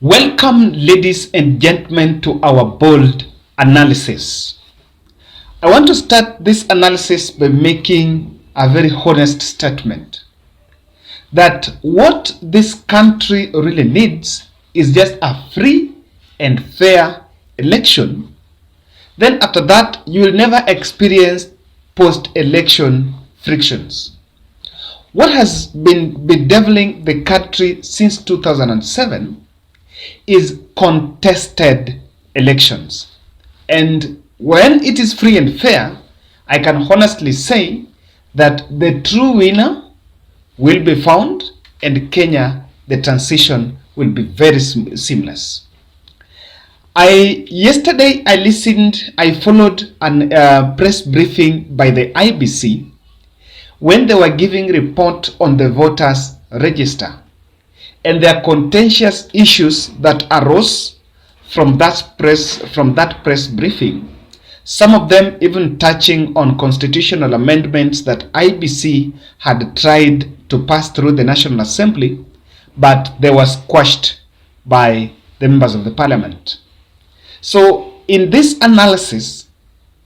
Welcome, ladies and gentlemen, to our bold analysis. I want to start this analysis by making a very honest statement that what this country really needs is just a free and fair election. Then after that, you will never experience post-election frictions. What has been bedeviling the country since 2007 is contested elections. And when it is free and fair, I can honestly say that the true winner will be found, and Kenya, the transition will be very seamless. Yesterday I followed a press briefing by the IEBC when they were giving report on the voters register and their contentious issues that arose from that press briefing, some of them even touching on constitutional amendments that IEBC had tried to pass through the National Assembly, but they were squashed by the members of the parliament. So in this analysis,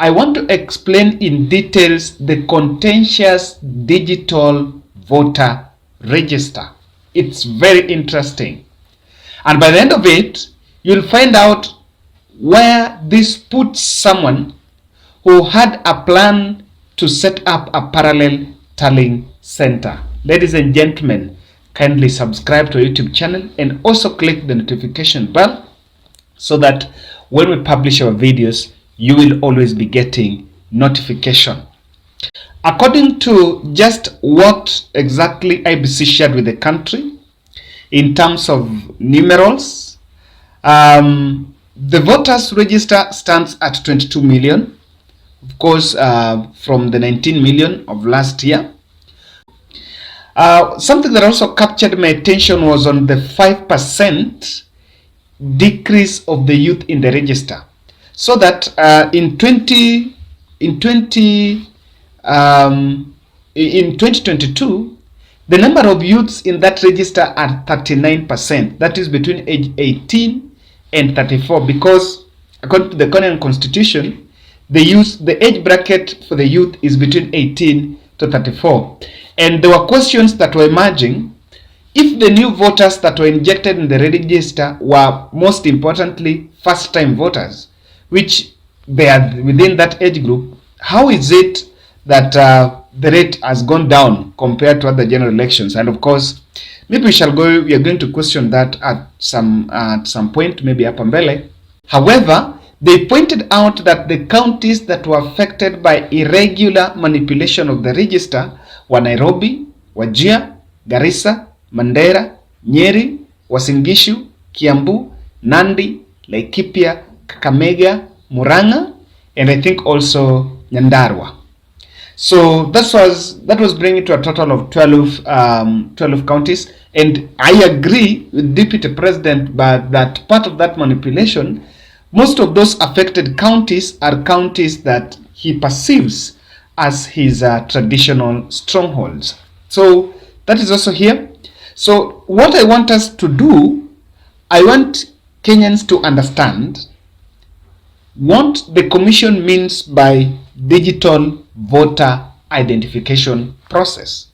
I want to explain in details the contentious digital voter register. It's very interesting. And by the end of it, you'll find out where this puts someone who had a plan to set up a parallel tallying center. Ladies and gentlemen, kindly subscribe to our YouTube channel and also click the notification bell so that when we publish our videos, you will always be getting notification. According to just what exactly IEBC shared with the country in terms of numerals, the voters register stands at 22 million, of course, from the 19 million of last year. Something that also captured my attention was on the 5% decrease of the youth in the register. So that in 2022, the number of youths in that register are 39%. That is between age 18 and 34, because according to the Kenyan Constitution, the age bracket for the youth is between 18 to 34. And there were questions that were emerging. If the new voters that were injected in the register were, most importantly, first-time voters, which they are within that age group, how is it that the rate has gone down compared to other general elections? And of course, maybe we are going to question that at some point, maybe hapa mbele. However, they pointed out that the counties that were affected by irregular manipulation of the register were Nairobi, Wajir, Garissa, Mandera, Nyeri, Uasin Gishu, Kiambu, Nandi, Laikipia, Kakamega, Murang'a, and I think also Nyandarua. So that was bringing to a total of 12 counties. And I agree with Deputy President, but that part of that manipulation, most of those affected counties are counties that he perceives as his traditional strongholds. So that is also here. So what I want us to do, I want Kenyans to understand what the commission means by digital voter identification process.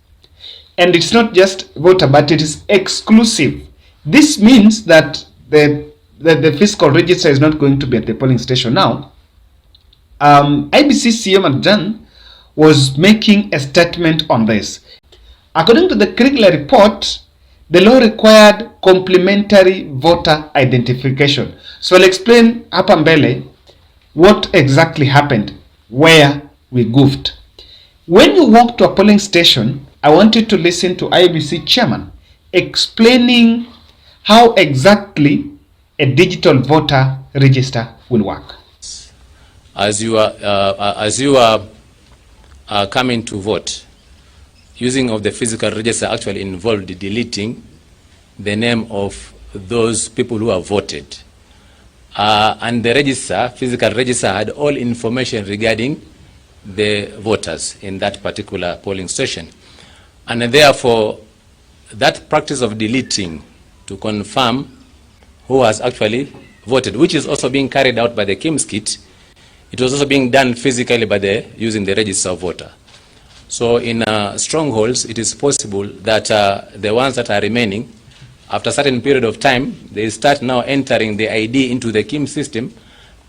And it's not just voter, but it is exclusive. This means that the physical register is not going to be at the polling station now. IEBC CEO McJan was making a statement on this. According to the curricular report, the law required complementary voter identification. So I'll explain hapa mbele what exactly happened, where we goofed. When you walk to a polling station, I want you to listen to IEBC chairman explaining how exactly a digital voter register will work. As you are coming to vote, using of the physical register actually involved deleting the name of those people who have voted. And the register, physical register, had all information regarding the voters in that particular polling station. And therefore, that practice of deleting to confirm who has actually voted, which is also being carried out by the KIMS kit. It was also being done physically by using the register of voter. So in strongholds, it is possible that the ones that are remaining, after a certain period of time, they start now entering the ID into the KIMS system,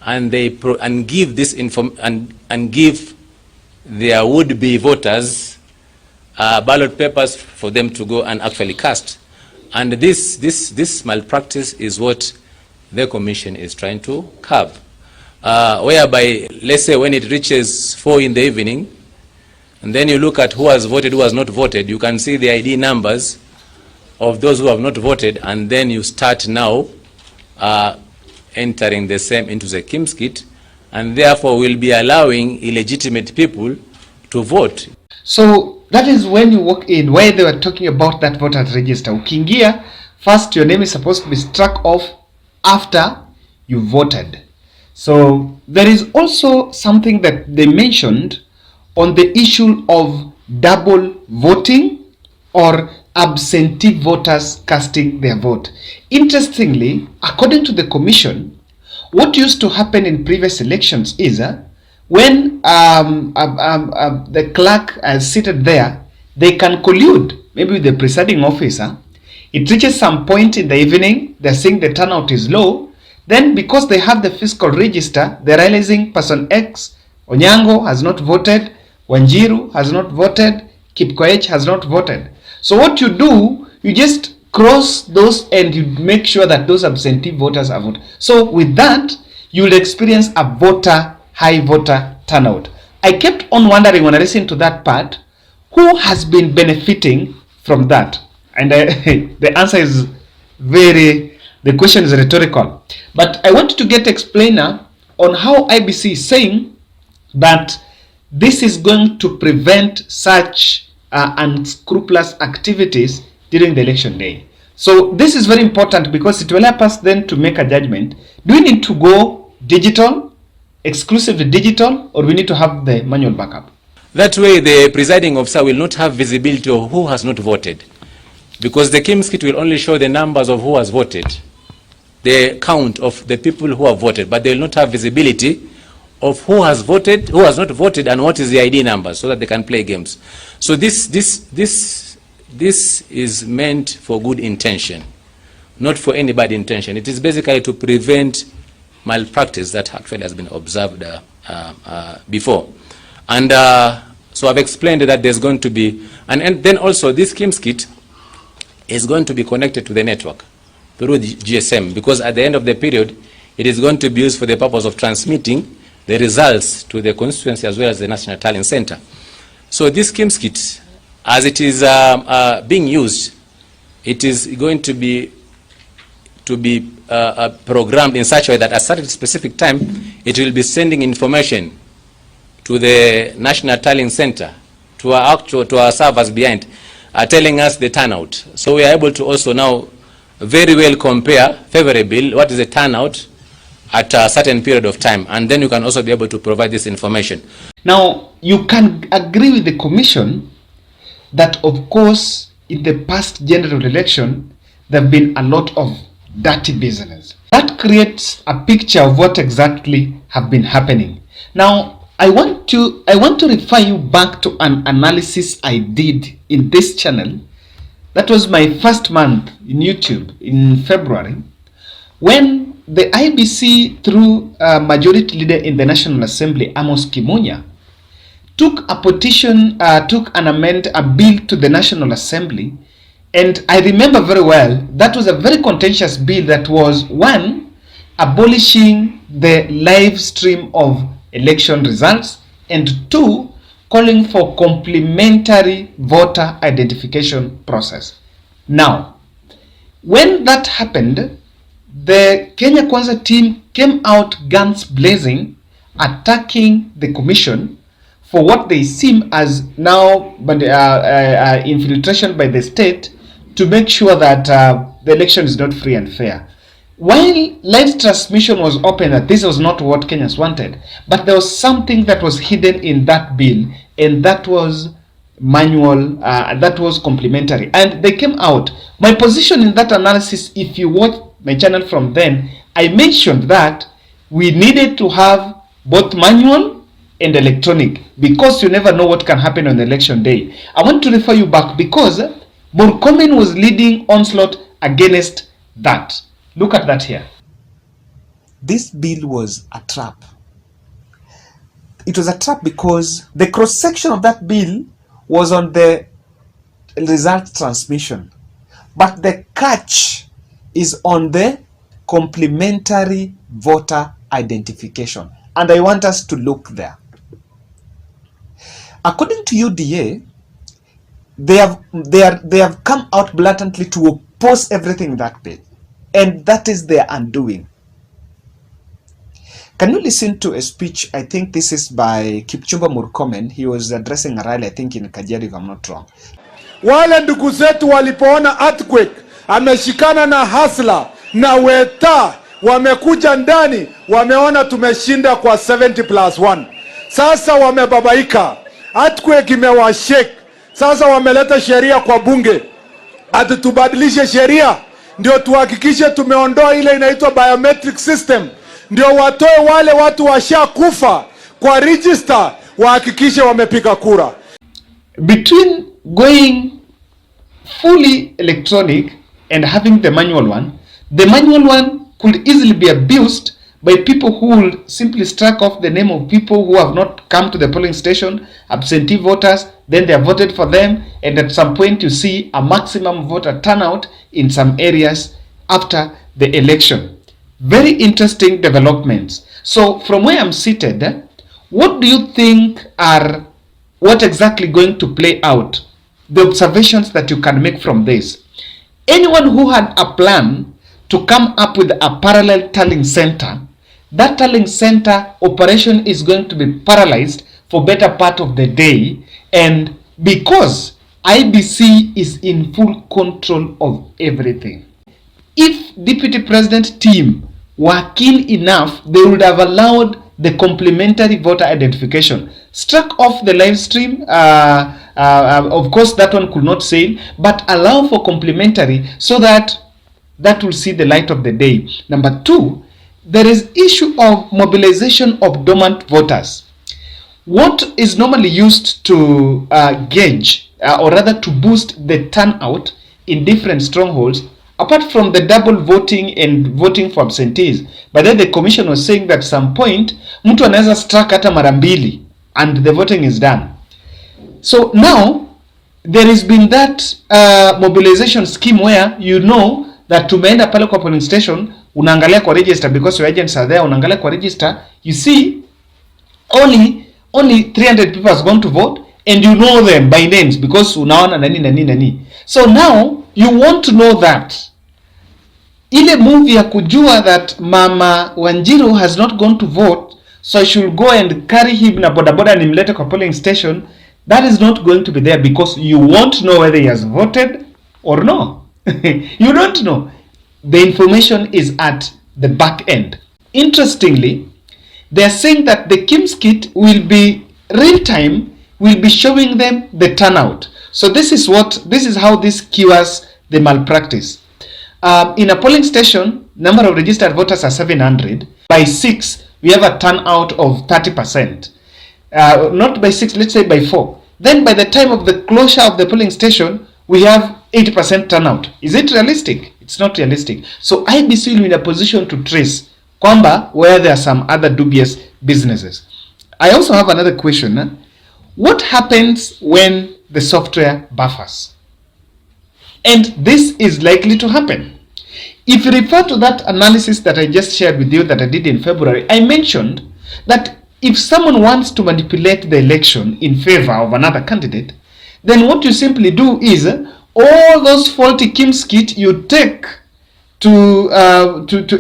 and they give this and give their would-be voters ballot papers for them to go and actually cast. And this malpractice is what the commission is trying to curb, whereby, let's say, when it reaches 4 in the evening, and then you look at who has voted, who has not voted, you can see the ID numbers of those who have not voted, and then you start now entering the same into the KIMS kit, and therefore will be allowing illegitimate people to vote. So that is when you walk in, where they were talking about that voter register. Ukiingia, first your name is supposed to be struck off after you voted. So there is also something that they mentioned on the issue of double voting or absentee voters casting their vote. Interestingly, according to the commission, what used to happen in previous elections is when the clerk is seated there, they can collude maybe with the presiding officer. It reaches some point in the evening, they're seeing the turnout is low. Then because they have the fiscal register, they're realizing person X, Onyango, has not voted, Wanjiru has not voted, Kipkoech has not voted. So what you do, you just cross those and you make sure that those absentee voters are voted. So with that, you will experience a high voter turnout. I kept on wondering when I listened to that part, who has been benefiting from that? And the answer is the question is rhetorical. But I want to get explainer on how IEBC is saying that this is going to prevent such unscrupulous activities during the election day. So this is very important because it will help us then to make a judgment. Do we need to go digital, exclusively digital, or we need to have the manual backup? That way the presiding officer will not have visibility of who has not voted, because the KIMS kit will only show the numbers of who has voted, the count of the people who have voted, but they will not have visibility of who has voted, who has not voted, and what is the ID number, so that they can play games. So this is meant for good intention, not for any bad intention. It is basically to prevent malpractice that actually has been observed before. And so I've explained that there's going to be, and then also this KIMS kit is going to be connected to the network through the GSM, because at the end of the period, it is going to be used for the purpose of transmitting the results to the constituency as well as the National Talent Center. So this KIMS kit, as it is being used, it is going to be programmed in such a way that at a specific time, it will be sending information to the National Tallying Center, to our servers behind, telling us the turnout. So we are able to also now very well compare favorably what is the turnout at a certain period of time, and then you can also be able to provide this information. Now, you can agree with the commission that, of course, in the past general election, there have been a lot of dirty business. That creates a picture of what exactly have been happening. Now, I want to refer you back to an analysis I did in this channel. That was my first month in YouTube in February, when the IEBC, through majority leader in the National Assembly, Amos Kimunya, took a petition, took a bill to the National Assembly. And I remember very well, that was a very contentious bill that was, one, abolishing the live stream of election results, and two, calling for complementary voter identification process. Now, when that happened, the Kenya Kwanza team came out guns blazing, attacking the commission for what they seem as now infiltration by the state to make sure that the election is not free and fair. While live transmission was open, that this was not what Kenyans wanted, but there was something that was hidden in that bill, and that was manual, that was complementary. And they came out. My position in that analysis, if you watch my channel from then, I mentioned that we needed to have both manual and electronic, because you never know what can happen on election day. I want to refer you back because Murkomen was leading onslaught against that. Look at that here. This bill was a trap. It was a trap because the cross-section of that bill was on the result transmission. But the catch is on the complementary voter identification. And I want us to look there. According to UDA, they have come out blatantly to oppose everything in that bill. And that is their undoing. Can you listen to a speech? I think this is by Kipchumba Murkomen. He was addressing a rally, I think in Kajiado, if I'm not wrong. Wale ndugu zetu walipoona earthquake, ameshikana na hasla na weta, wamekuja ndani, wameona tumeshinda kwa 70+1. Sasa wamebabaika. Earthquake imewashake. Sasa wameleta sheria kwa bunge. Ati tubadilishe sheria ndio tuhakikishe tumeondoa ile inaitwa biometric system. Ndio watoe wale watu washakufa kwa register, wahakikishe wamepiga kura. Between going fully electronic and having the manual one could easily be abused by people who will simply strike off the name of people who have not come to the polling station, absentee voters, then they have voted for them, and at some point you see a maximum voter turnout in some areas after the election. Very interesting developments. So from where I'm seated, what do you think are what exactly going to play out? The observations that you can make from this. Anyone who had a plan to come up with a parallel tallying center, that tallying center operation is going to be paralyzed for better part of the day, and because IEBC is in full control of everything. If Deputy President team were keen enough, they would have allowed the complementary voter identification. Struck off the live stream, of course that one could not sail, but allow for complementary so that that will see the light of the day. Number two, there is issue of mobilization of dormant voters. What is normally used to gauge or rather to boost the turnout in different strongholds, apart from the double voting and voting for absentees, but then the commission was saying that at some point mtu anaweza struck hata mara mbili and the voting is done. So now there has been that mobilization scheme where you know that tumeenda pale kwa polling station, unaangalia kwa register because your agents are there, unaangalia kwa register, you see only 300 people has gone to vote and you know them by names because unaona nani. So now you want to know that ile move ya kujua that Mama Wanjiru has not gone to vote, so I should go and carry him na bodaboda nimlete kwa polling station, that is not going to be there because you won't know whether he has voted or no. You don't know. The information is at the back end. Interestingly, they are saying that the KIMS kit will be real time, will be showing them the turnout. So this is how this cures the malpractice. In a polling station, number of registered voters are 700. By 6, we have a turnout of 30%. Not by 6, let's say by 4. Then by the time of the closure of the polling station, we have 80% turnout. Is it realistic? It's not realistic. So IEBC will be in a position to trace kwamba where there are some other dubious businesses. I also have another question. What happens when the software buffers? And this is likely to happen. If you refer to that analysis that I just shared with you that I did in February, I mentioned that if someone wants to manipulate the election in favor of another candidate, then what you simply do is all those faulty KIMS kit you take to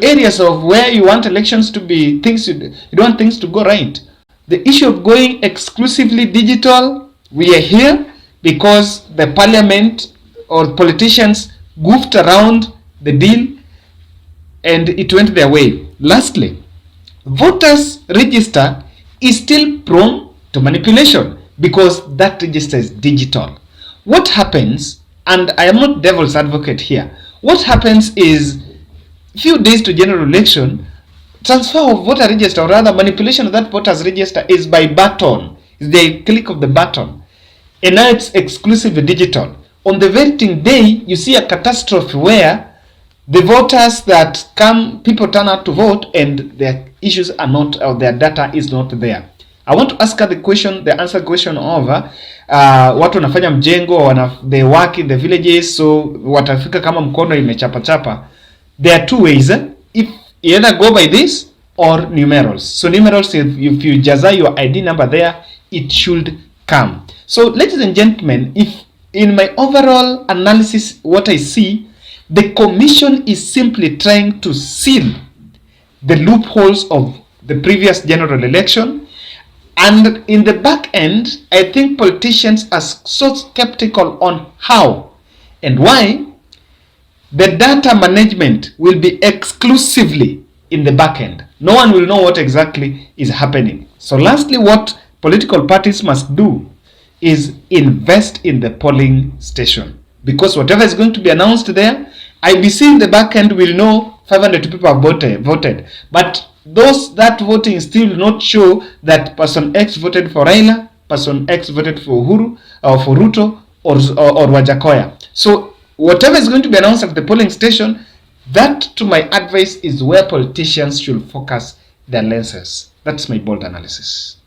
areas of where you want elections to be, things you don't want things to go right. The issue of going exclusively digital, we are here because the parliament or politicians goofed around the deal and it went their way. Lastly, voters register is still prone to manipulation because that register is digital. What happens, and I am not devil's advocate here, what happens is few days to general election, transfer of voter register, or rather manipulation of that voters register, is by button. It's the click of the button. And now it's exclusively digital. On the voting day, you see a catastrophe where the voters that come, people turn out to vote and their issues are not, or their data is not there. I want to ask her the answer question over watu wanafanya mjengo, they work in the villages, so watafika kama mkono imechapa chapa. There are two ways. If you either go by this or numerals. So numerals, if you jaza your ID number there, it should come. So ladies and gentlemen, if in my overall analysis, what I see, the commission is simply trying to seal the loopholes of the previous general election. And in the back end, I think politicians are so skeptical on how and why the data management will be exclusively in the back end. No one will know what exactly is happening. So lastly, what political parties must do is invest in the polling station. Because whatever is going to be announced there, IEBC in the back end will know 500 people have voted. But that voting still will not show that person X voted for Raila, person X voted for Uhuru, or for Ruto, or Wajakoya. So whatever is going to be announced at the polling station, that, to my advice, is where politicians should focus their lenses. That's my bold analysis.